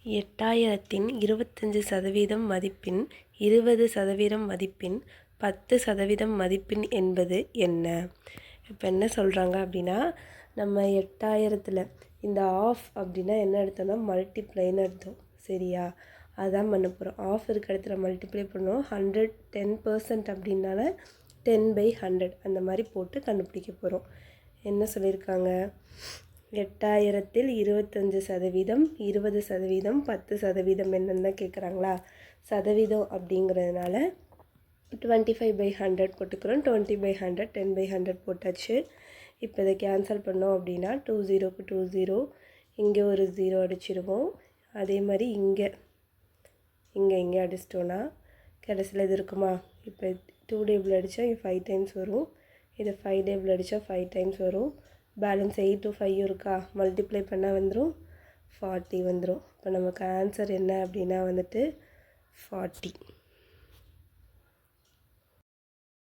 8000த்தின் 25% மதிப்பின் 20% மதிப்பின் 10% மதிப்பின் என்பது என்ன? இப்போ என்ன சொல்கிறாங்க அப்படின்னா, நம்ம 8000த்தில் இந்த ஆஃப் அப்படின்னா என்ன அர்த்தம்னா மல்டிப்ளைன்னு அர்த்தம். சரியா? அதான் பண்ண போகிறோம். ஆஃப் இருக்க இடத்துல மல்டிப்ளை பண்ணோம். 100 10% அப்படின்னால 10/100 அந்த மாதிரி போட்டு கண்டுபிடிக்க போகிறோம். என்ன சொல்லியிருக்காங்க? 8000த்தில் 25%, 20%, 10% என்னன்னு தான் கேட்குறாங்களா? சதவீதம் அப்படிங்கிறதுனால 25/100 போட்டுக்கிறோம். 20/100 10/100 போட்டாச்சு. இப்போ இதை கேன்சல் பண்ணோம் அப்படின்னா 2 0க்கு 2 0, இங்கே ஒரு 0 அடிச்சிடுவோம். அதே மாதிரி இங்கே அடிச்சிட்டோன்னா கடைசியில் இது இருக்குமா? இப்போ 2 டேபிள் அடித்தா இங்கே 5 டைம்ஸ் வரும். இதை 5 டேபிள் அடித்தா 5 டைம்ஸ் வரும். பேலன்ஸ் 8 5 இருக்கா? மல்டிப்ளை பண்ணால் வந்துடும் 40 வந்துடும். இப்போ நமக்கு ஆன்சர் என்ன அப்படின்னா வந்துட்டு 40.